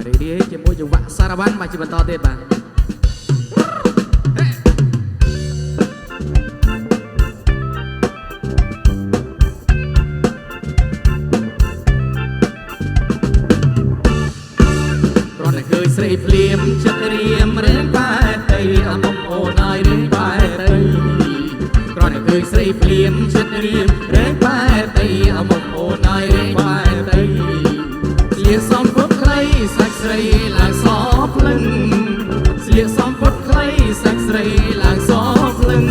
រីករាយជាមួយចង្វាក់សារ៉ាវ៉ាន់មកជាបន្តទៀតបាទគ្រាន់តែឃើញស្រីភ្លាមចិត្តរៀមរើបែទៅអមុំអូនហើយរើបែទៅគ្រាន់តែឃើញស្រីភ្លាមចិត្តរៀមរើបែទៅអមុំអូនហើយរើបែទៅស្លៀកសំពត់ខ្លីសាច់ស្រីឡើងសភ្លឹងស្លៀកសំពត់ខ្លីសាច់ស្រីឡើងសភ្លឹង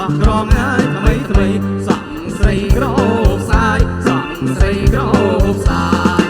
ក់ក្រងងាយថ្មីថ្មីសក់ស្រីក្រោបសាយសក់ស្រីក្រោបសាយ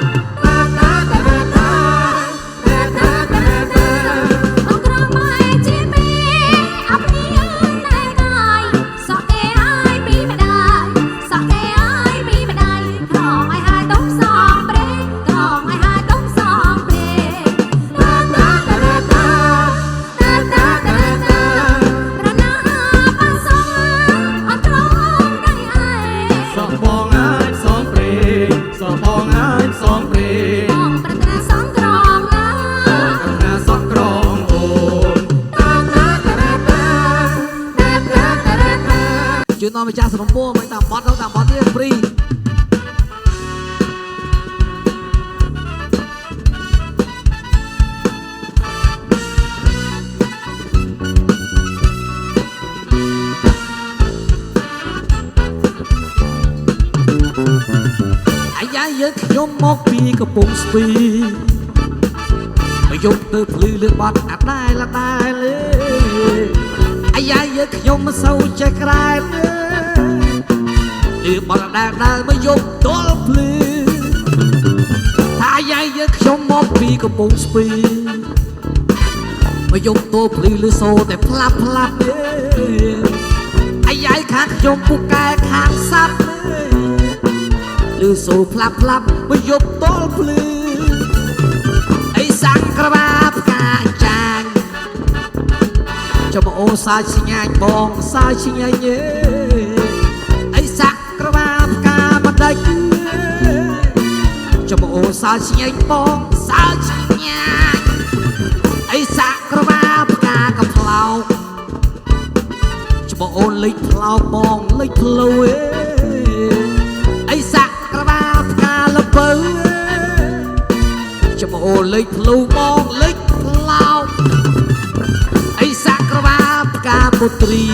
ជួយនាំម្ចាស់សំពោះមិនតាមបត់ទៅតាមបត់ទៀតព្រីអាយ៉ាយើងខ្ញុំមកពីកំពង់ស្ពីមកយកទៅភ្លឺលឿនបាត់អត់ដែរលេអាយ៉ាយើងខ្ញុំមិនសូវចេះក្រែមបត់ដើរមកយកទល់ភ្លឺថាយាយយើងខ្ញុំមកពីកំពង់ស្ពីមកយកទល់ភ្លឺលឺសូតែផ្លាប់អាយាយខាងខ្ញុំពូកែខាងសាប់លឺសូផ្លាប់មកយកទល់ភ្លឺអីសាំងក្របាផ្កាចាញ់ចាំអូសាឆ្ងាញ់បងសាឆ្ងាញ់អីសាក់ក្របាផ្កាមិនដាច់ចាំអូសាឆ្ងាញ់បងសាឆ្ងាញ់អីសាក់ក្របាផ្កាកំផ្លោកចាំអូលេចផ្លោកបងលេចផ្លូវអីសាក់ក្របាផ្កាលបើចាំអូលេចផ្លូវបងលេចផ្លោកអីសាក់ក្របាផ្កាពុត្រី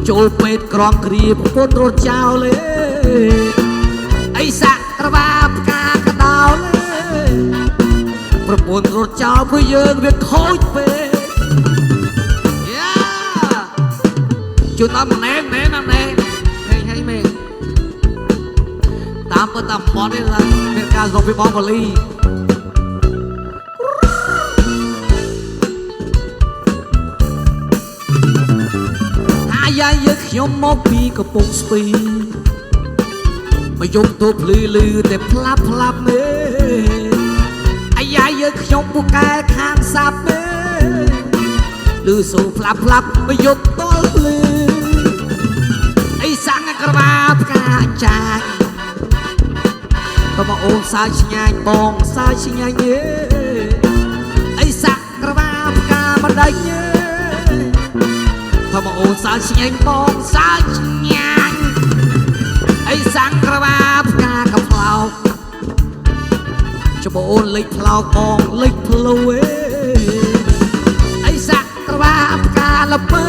ចូលពេទ្យក្រំគ្រាប្រពន្ធរត់ចោលអីសាក់ក្របាផ្កាកដោលប្រពន្ធរត់ចោលព្រោះយើងវាខូចពេកយ៉ាជួយតាមណែហេមែនតាមទៅតាមបត់នេះឡើយមានការរកពីបងប៉ូលីយាយយើងខ្ញុំមកពីកំពង់ស្ពីមកយកទល់ភ្លឺលឺតែផ្លាប់អាយាយយើងខ្ញុំពូកែខាងសាប់លឺសូផ្លាប់មកយកទល់ភ្លឺអីសាំងក្របាផ្កាចាញ់តមកអូនសាឆ្ងាញ់បងសាឆ្ងាញ់អីសាក់ក្របាផ្កាមិនដាច់ថាមកអូនសាឆ្ងាញ់បងសាឆ្ងាញ់អីសាំងក្របាផ្កាកំផ្លោកចាំអូនលេចផ្លោកបងលេចផ្លូវអីសាក់ក្របាផ្កាលបើ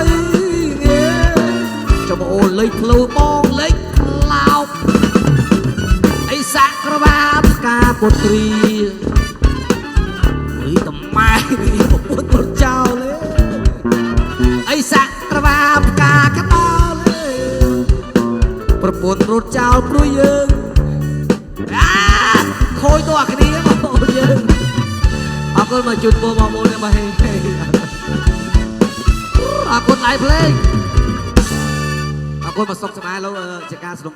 ចាំអូនលេចផ្លូវបងលេចផ្លោកអីសាក់ក្របាផ្កាពុត្រីអីតម៉ែប្រពន្ធចោលអីសាក់ក្របាផ្កាកដោលប្រពន្ធរត់ចោលព្រោះយើងខូចទៅអាគ្នាបងប្អូនយើងអរគុណមកជួយបងប្អូននេះមកហេអរគុណដៃភ្លេងអរគុណមកសុខសប្បាយលោកជាការสนุก